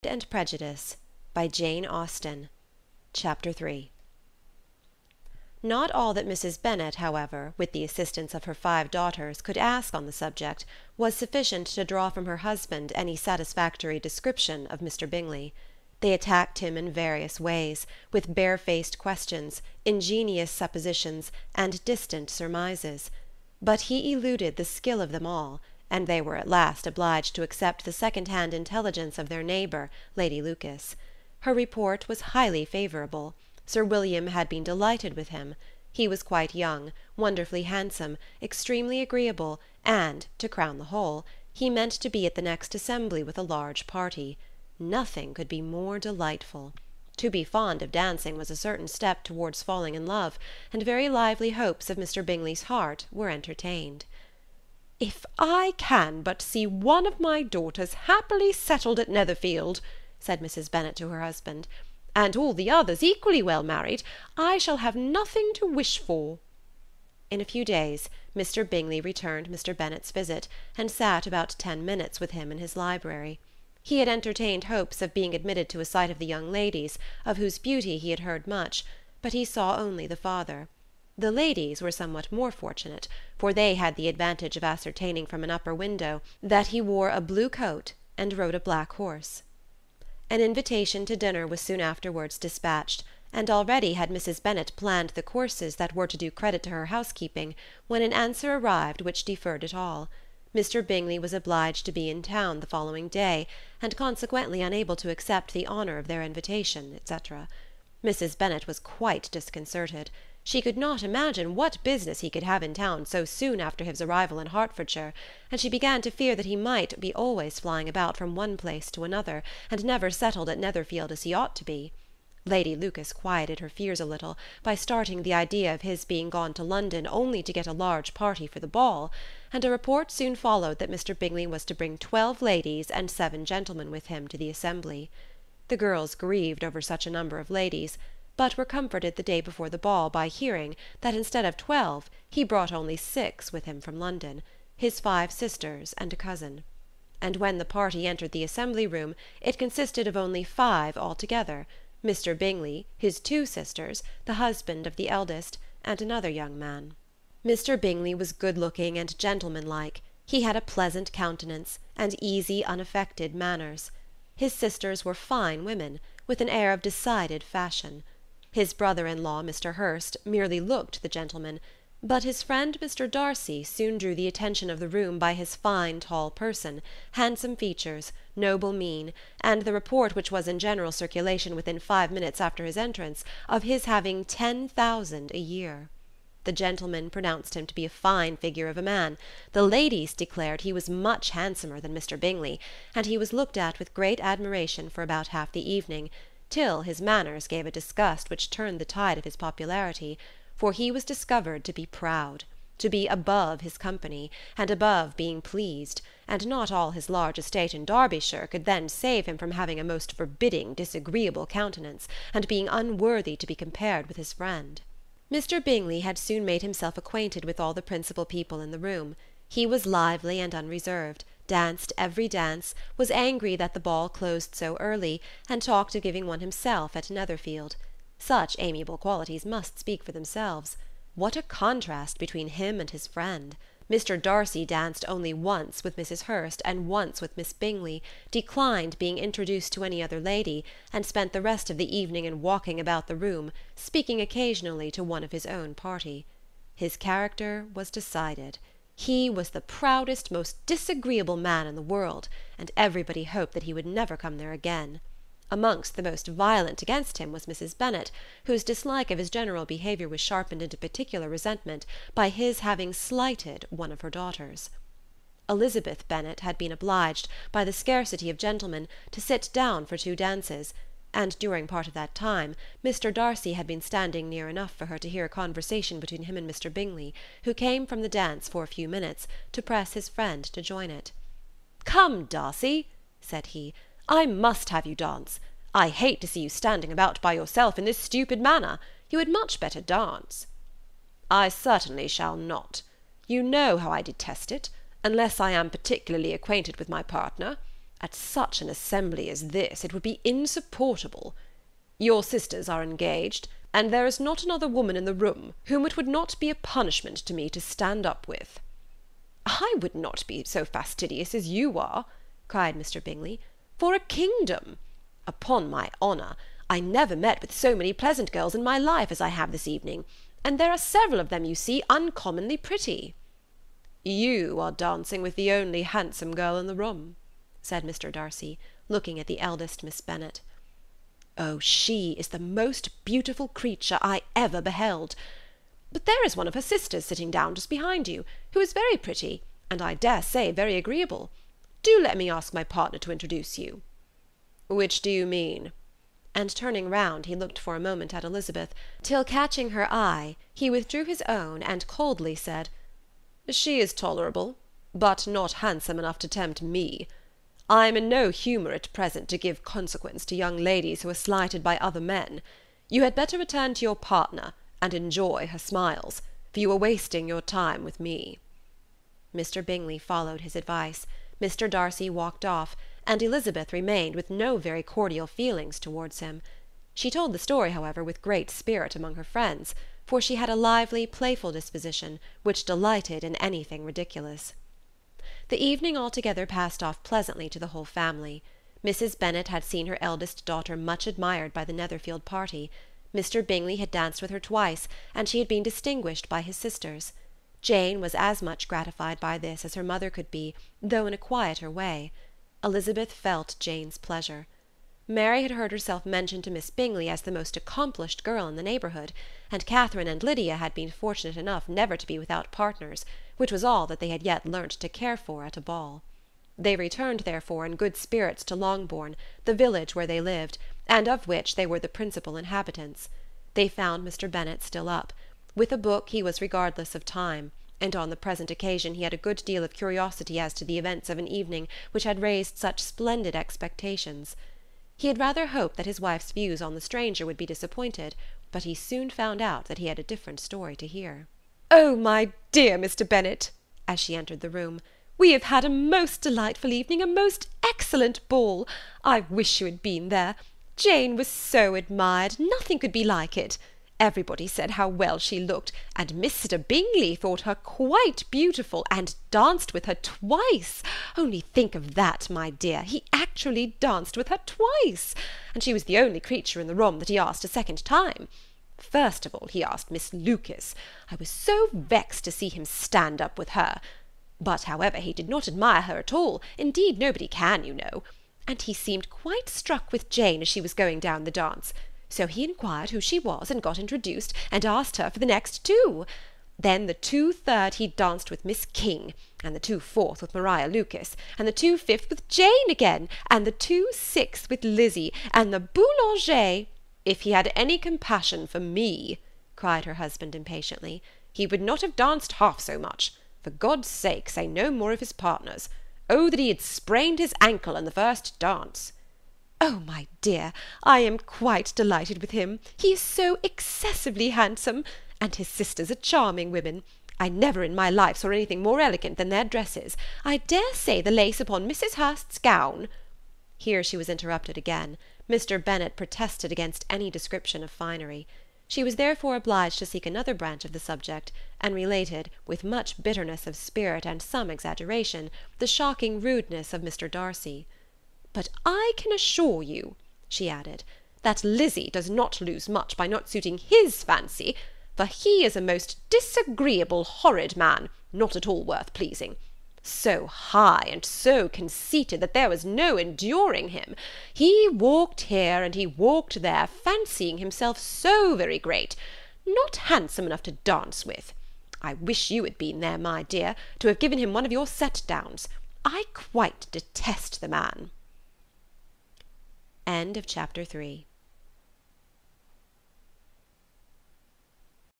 and Prejudice by Jane Austen. Chapter 3. Not all that Mrs. Bennet, however, with the assistance of her 5 daughters, could ask on the subject, was sufficient to draw from her husband any satisfactory description of Mr. Bingley. They attacked him in various ways, with barefaced questions, ingenious suppositions, and distant surmises; but he eluded the skill of them all, and they were at last obliged to accept the second-hand intelligence of their neighbour, Lady Lucas. Her report was highly favourable. Sir William had been delighted with him. He was quite young, wonderfully handsome, extremely agreeable, and, to crown the whole, he meant to be at the next assembly with a large party. Nothing could be more delightful. To be fond of dancing was a certain step towards falling in love, and very lively hopes of Mr. Bingley's heart were entertained. "If I can but see one of my daughters happily settled at Netherfield," said Mrs. Bennet to her husband, "and all the others equally well married, I shall have nothing to wish for." In a few days Mr. Bingley returned Mr. Bennet's visit, and sat about 10 minutes with him in his library. He had entertained hopes of being admitted to a sight of the young ladies, of whose beauty he had heard much, but he saw only the father. The ladies were somewhat more fortunate, for they had the advantage of ascertaining from an upper window that he wore a blue coat and rode a black horse. An invitation to dinner was soon afterwards dispatched, and already had Mrs. Bennet planned the courses that were to do credit to her housekeeping, when an answer arrived which deferred it all. Mr. Bingley was obliged to be in town the following day, and consequently unable to accept the honour of their invitation, etc. Mrs. Bennet was quite disconcerted. She could not imagine what business he could have in town so soon after his arrival in Hertfordshire, and she began to fear that he might be always flying about from one place to another, and never settled at Netherfield as he ought to be. Lady Lucas quieted her fears a little by starting the idea of his being gone to London only to get a large party for the ball, and a report soon followed that Mr. Bingley was to bring 12 ladies and 7 gentlemen with him to the assembly. The girls grieved over such a number of ladies, but were comforted the day before the ball by hearing that instead of 12 he brought only 6 with him from London, his 5 sisters and a cousin. And when the party entered the assembly-room it consisted of only 5 altogether: Mr. Bingley, his 2 sisters, the husband of the eldest, and another young man. Mr. Bingley was good-looking and gentlemanlike. He had a pleasant countenance, and easy, unaffected manners. His sisters were fine women, with an air of decided fashion. His brother-in-law, Mr. Hurst, merely looked the gentleman, but his friend Mr. Darcy soon drew the attention of the room by his fine tall person, handsome features, noble mien, and the report which was in general circulation within 5 minutes after his entrance, of his having 10,000 a year. The gentlemen pronounced him to be a fine figure of a man. The ladies declared he was much handsomer than Mr. Bingley, and he was looked at with great admiration for about half the evening, till his manners gave a disgust which turned the tide of his popularity, for he was discovered to be proud, to be above his company, and above being pleased, and not all his large estate in Derbyshire could then save him from having a most forbidding, disagreeable countenance, and being unworthy to be compared with his friend. Mr. Bingley had soon made himself acquainted with all the principal people in the room. He was lively and unreserved, danced every dance, was angry that the ball closed so early, and talked of giving one himself at Netherfield. Such amiable qualities must speak for themselves. What a contrast between him and his friend! Mr. Darcy danced only once with Mrs. Hurst and once with Miss Bingley, declined being introduced to any other lady, and spent the rest of the evening in walking about the room, speaking occasionally to one of his own party. His character was decided. He was the proudest, most disagreeable man in the world, and everybody hoped that he would never come there again. Amongst the most violent against him was Mrs. Bennet, whose dislike of his general behaviour was sharpened into particular resentment by his having slighted one of her daughters. Elizabeth Bennet had been obliged, by the scarcity of gentlemen, to sit down for 2 dances, and during part of that time Mr. Darcy had been standing near enough for her to hear a conversation between him and Mr. Bingley, who came from the dance for a few minutes to press his friend to join it. "Come, Darcy," said he, "I must have you dance. I hate to see you standing about by yourself in this stupid manner. You had much better dance." "I certainly shall not. You know how I detest it, unless I am particularly acquainted with my partner. At such an assembly as this it would be insupportable. Your sisters are engaged, and there is not another woman in the room whom it would not be a punishment to me to stand up with." "I would not be so fastidious as you are," cried Mr. Bingley, "for a kingdom. Upon my honour, I never met with so many pleasant girls in my life as I have this evening, and there are several of them, you see, uncommonly pretty." "You are dancing with the only handsome girl in the room," said Mr. Darcy, looking at the eldest Miss Bennet. "Oh, she is the most beautiful creature I ever beheld. But there is one of her sisters sitting down just behind you, who is very pretty, and I dare say very agreeable. Do let me ask my partner to introduce you." "Which do you mean?" And turning round, he looked for a moment at Elizabeth, till catching her eye, he withdrew his own and coldly said, "She is tolerable, but not handsome enough to tempt me. I am in no humour at present to give consequence to young ladies who are slighted by other men. You had better return to your partner, and enjoy her smiles, for you are wasting your time with me." Mr. Bingley followed his advice. Mr. Darcy walked off, and Elizabeth remained with no very cordial feelings towards him. She told the story, however, with great spirit among her friends, for she had a lively, playful disposition, which delighted in anything ridiculous. The evening altogether passed off pleasantly to the whole family. Mrs. Bennet had seen her eldest daughter much admired by the Netherfield party. Mr. Bingley had danced with her twice, and she had been distinguished by his sisters. Jane was as much gratified by this as her mother could be, though in a quieter way. Elizabeth felt Jane's pleasure. Mary had heard herself mentioned to Miss Bingley as the most accomplished girl in the neighbourhood, and Catherine and Lydia had been fortunate enough never to be without partners, which was all that they had yet learnt to care for at a ball. They returned, therefore, in good spirits to Longbourn, the village where they lived, and of which they were the principal inhabitants. They found Mr. Bennet still up. With a book he was regardless of time, and on the present occasion he had a good deal of curiosity as to the events of an evening which had raised such splendid expectations. He had rather hoped that his wife's views on the stranger would be disappointed, but he soon found out that he had a different story to hear. "Oh, my dear Mr. Bennet," as she entered the room, "we have had a most delightful evening, a most excellent ball. I wish you had been there. Jane was so admired, nothing could be like it. Everybody said how well she looked, and Mr. Bingley thought her quite beautiful, and danced with her twice. Only think of that, my dear, he actually danced with her twice, and she was the only creature in the room that he asked a second time. First of all he asked Miss Lucas. I was so vexed to see him stand up with her. But, however, he did not admire her at all, indeed nobody can, you know, and he seemed quite struck with Jane as she was going down the dance. So he inquired who she was, and got introduced, and asked her for the next two. Then the 2/3 he danced with Miss King, and the 2/4 with Maria Lucas, and the 2/5 with Jane again, and the 2/6 with Lizzie, and the Boulanger. If he had any compassion for me, cried her husband impatiently, he would not have danced half so much. For God's sake, say no more of his partners. Oh, that he had sprained his ankle in the first dance. "Oh, my dear, I am quite delighted with him. He is so excessively handsome, and his sisters are charming women. I never in my life saw anything more elegant than their dresses. I dare say the lace upon Mrs. Hurst's gown—" Here she was interrupted again. Mr. Bennet protested against any description of finery. She was therefore obliged to seek another branch of the subject, and related, with much bitterness of spirit and some exaggeration, the shocking rudeness of Mr. Darcy. "But I can assure you," she added, "that Lizzie does not lose much by not suiting his fancy, for he is a most disagreeable, horrid man, not at all worth pleasing. So high and so conceited that there was no enduring him. He walked here and he walked there, fancying himself so very great, not handsome enough to dance with. I wish you had been there, my dear, to have given him one of your set-downs. I quite detest the man." End of Chapter 3.